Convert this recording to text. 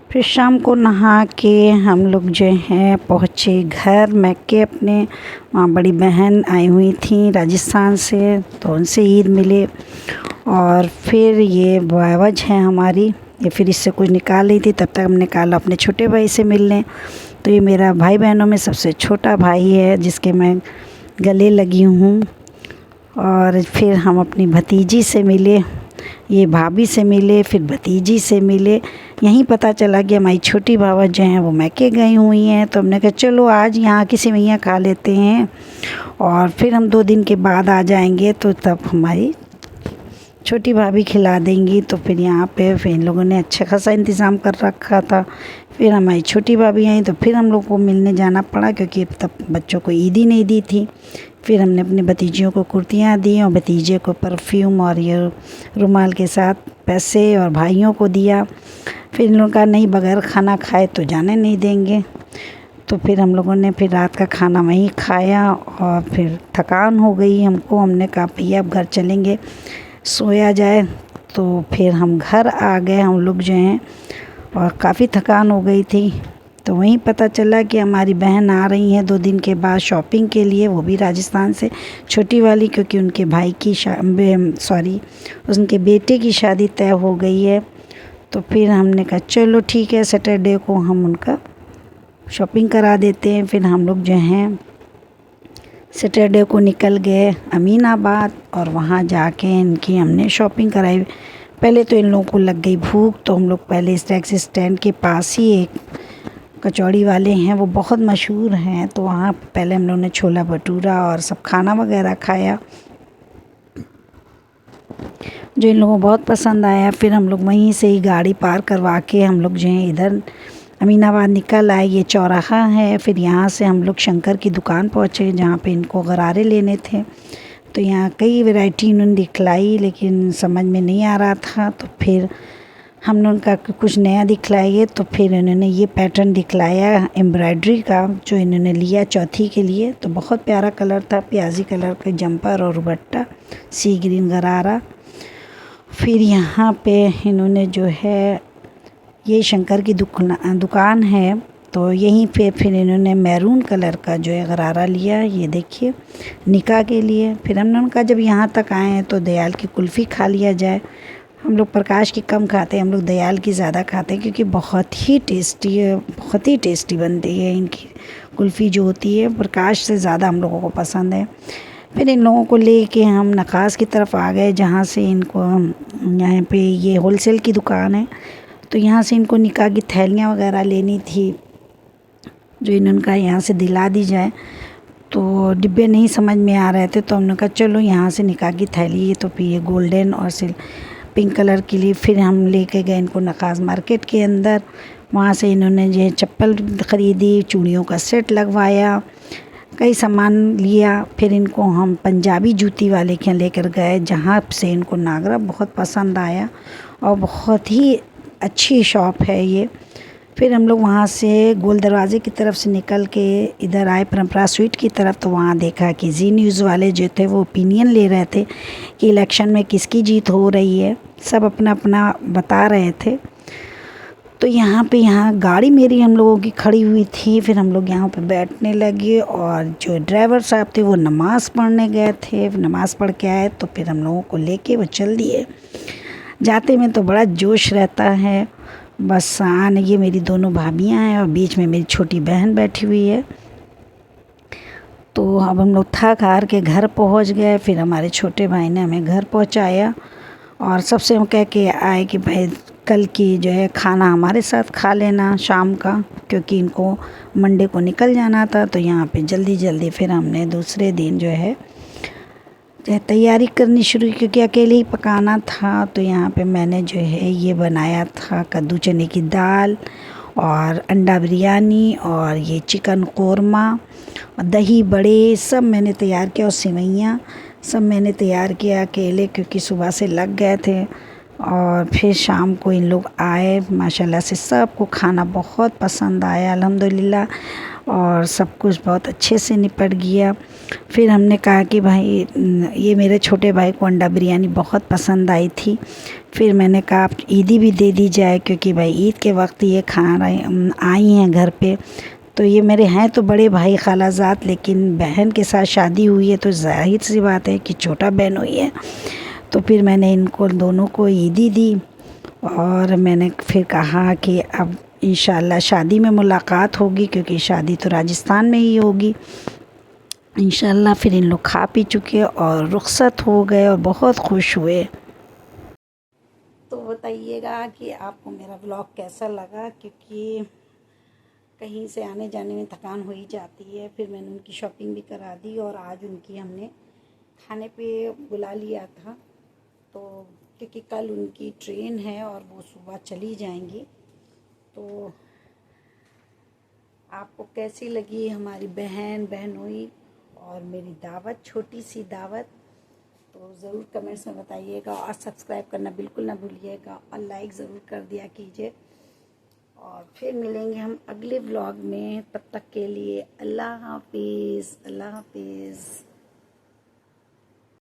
फिर शाम को नहा के हम लोग जो हैं पहुँचे घर मैके अपने। वहाँ बड़ी बहन आई हुई थी राजस्थान से, तो उनसे ईद मिले। और फिर ये बावज है हमारी, ये फिर इससे कुछ निकाल रही थी, तब तक हम निकाला अपने छोटे भाई से मिलने। तो ये मेरा भाई बहनों में सबसे छोटा भाई है जिसके मैं गले लगी हूँ। और फिर हम अपनी भतीजी से मिले, ये भाभी से मिले, फिर भतीजी से मिले। यहीं पता चला कि हमारी छोटी भावा जो हैं वो मैके गई हुई हैं। तो हमने कहा चलो आज यहाँ की सेवइयाँ खा लेते हैं और फिर हम 2 दिन के बाद आ जाएंगे, तो तब हमारी छोटी भाभी खिला देंगी। तो फिर यहाँ पे फिर इन लोगों ने अच्छा खासा इंतज़ाम कर रखा था। फिर हमारी छोटी भाभी आई तो फिर हम लोग को मिलने जाना पड़ा, क्योंकि तब बच्चों को ईद ही नहीं दी थी। फिर हमने अपने भतीजियों को कुर्तियाँ दी और भतीजे को परफ्यूम और ये रुमाल के साथ पैसे और भाइयों को दिया। फिर इन लोगों का नहीं, बगैर खाना खाए तो जाने नहीं देंगे। तो फिर हम लोगों ने फिर रात का खाना वहीं खाया और फिर थकान हो गई हमको। हमने कहा भैया अब घर चलेंगे, सोया जाए। तो फिर हम घर आ गए हम लोग जो हैं, और काफ़ी थकान हो गई थी। तो वहीं पता चला कि हमारी बहन आ रही हैं 2 दिन के बाद शॉपिंग के लिए, वो भी राजस्थान से, छोटी वाली, क्योंकि उनके भाई की उनके बेटे की शादी तय हो गई है। तो फिर हमने कहा चलो ठीक है, सैटरडे को हम उनका शॉपिंग करा देते हैं। फिर हम लोग जो हैं सैटरडे को निकल गए अमीनाबाद और वहाँ जाके इनकी हमने शॉपिंग कराई। पहले तो इन लोगों को लग गई भूख, तो हम लोग पहले इस टैक्सी स्टैंड के पास ही एक कचौड़ी वाले हैं, वो बहुत मशहूर हैं, तो वहाँ पहले हम लोगों ने छोला भटूरा और सब खाना वगैरह खाया जो इन लोगों को बहुत पसंद आया। फिर हम लोग वहीं से ही गाड़ी पार करवा के हम लोग जो है इधर अमीनाबाद निकल आए। ये चौराहा है। फिर यहाँ से हम लोग शंकर की दुकान पहुँचे जहाँ पे इनको गरारे लेने थे। तो यहाँ कई वैरायटी इन्होंने दिखलाई, लेकिन समझ में नहीं आ रहा था। तो फिर हमने उनका कुछ नया दिखलाइए, तो फिर इन्होंने ये पैटर्न दिखलाया एम्ब्रॉयडरी का, जो इन्होंने लिया चौथी के लिए। तो बहुत प्यारा कलर था, प्याजी कलर का जंपर और दुपट्टा, सी ग्रीन गरारा। फिर यहाँ पे इन्होंने जो है, ये शंकर की दुकान है, तो यहीं पे फिर इन्होंने मैरून कलर का जो है गरारा लिया, ये देखिए निकाह के लिए। फिर हमने उनका जब यहाँ तक आए हैं तो दयाल की कुल्फ़ी खा लिया जाए। हम लोग प्रकाश की कम खाते हैं, हम लोग दयाल की ज़्यादा खाते हैं, क्योंकि बहुत ही टेस्टी है, बहुत ही टेस्टी बनती है इनकी कुल्फ़ी जो होती है। प्रकाश से ज़्यादा हम लोगों को पसंद है। फिर इन लोगों को लेके हम नखास की तरफ आ गए, जहाँ से इनको यहाँ पे ये होलसेल की दुकान है। तो यहाँ से इनको निकाह की थैलियाँ वगैरह लेनी थी, जो इनका यहाँ से दिला दी जाए। तो डिब्बे नहीं समझ में आ रहे थे, तो हमने कहा चलो यहाँ से निकाह की थैली, तो फिर ये गोल्डन और पिंक कलर के लिए फिर हम लेके गए इनको नखास मार्केट के अंदर। वहाँ से इन्होंने जो चप्पल ख़रीदी, चूड़ियों का सेट लगवाया, कई सामान लिया। फिर इनको हम पंजाबी जूती वाले के यहाँ लेकर गए, जहाँ से इनको नागरा बहुत पसंद आया और बहुत ही अच्छी शॉप है ये। फिर हम लोग वहाँ से गोल दरवाज़े की तरफ से निकल के इधर आए परंपरा स्वीट की तरफ। तो वहाँ देखा कि जी न्यूज़ वाले जो थे वो ओपिनियन ले रहे थे कि इलेक्शन में किसकी जीत हो रही है, सब अपना अपना बता रहे थे। तो यहाँ गाड़ी मेरी हम लोगों की खड़ी हुई थी। फिर हम लोग यहाँ पे बैठने लगे और जो ड्राइवर साहब थे वो नमाज़ पढ़ने गए थे, नमाज़ पढ़ के आए। तो फिर हम लोगों को लेके वो चल दिए। जाते में तो बड़ा जोश रहता है, बस आने, ये मेरी दोनों भाभियाँ हैं और बीच में मेरी छोटी बहन बैठी हुई है। तो अब हम लोग थक हार के घर पहुंच गए। फिर हमारे छोटे भाई ने हमें घर पहुंचाया और सबसे हम कह के आए कि भाई कल की जो है खाना हमारे साथ खा लेना शाम का, क्योंकि इनको मंडे को निकल जाना था। तो यहाँ पे जल्दी फिर हमने दूसरे दिन जो है तैयारी करनी शुरू, क्योंकि अकेले ही पकाना था। तो यहाँ पे मैंने जो है ये बनाया था कद्दू चने की दाल और अंडा बिरयानी और ये चिकन कोरमा और दही बड़े, सब मैंने तैयार किया। और सेवइयाँ सब मैंने तैयार किया अकेले, क्योंकि सुबह से लग गए थे। और फिर शाम को इन लोग आए, माशाल्लाह से सबको खाना बहुत पसंद आया अल्हम्दुलिल्लाह, और सब कुछ बहुत अच्छे से निपट गया। फिर हमने कहा कि भाई, ये मेरे छोटे भाई को अंडा बिरयानी बहुत पसंद आई थी। फिर मैंने कहा आप ईदी भी दे दी जाए, क्योंकि भाई ईद के वक्त ये खाना आई हैं घर पे। तो ये मेरे हैं तो बड़े भाई खालाजाद, लेकिन बहन के साथ शादी हुई है तो ज़ाहिर सी बात है कि छोटा बहन हुई है। तो फिर मैंने इनको दोनों को ईदी दी और मैंने फिर कहा कि अब इंशाल्लाह शादी में मुलाकात होगी, क्योंकि शादी तो राजस्थान में ही होगी इंशाल्लाह। फिर इन लोग खा पी चुके और रुखसत हो गए और बहुत खुश हुए। तो बताइएगा कि आपको मेरा ब्लॉग कैसा लगा, क्योंकि कहीं से आने जाने में थकान हो ही जाती है। फिर मैंने उनकी शॉपिंग भी करा दी और आज उनकी हमने खाने पे बुला लिया था, तो क्योंकि कल उनकी ट्रेन है और वो सुबह चली जाएंगी। तो आपको कैसी लगी हमारी बहनोई और मेरी दावत, छोटी सी दावत, तो ज़रूर कमेंट्स में बताइएगा और सब्सक्राइब करना बिल्कुल ना भूलिएगा और लाइक ज़रूर कर दिया कीजिए। और फिर मिलेंगे हम अगले व्लॉग में, तब तक के लिए अल्लाह हाफिज़। अल्लाह हाफिज़।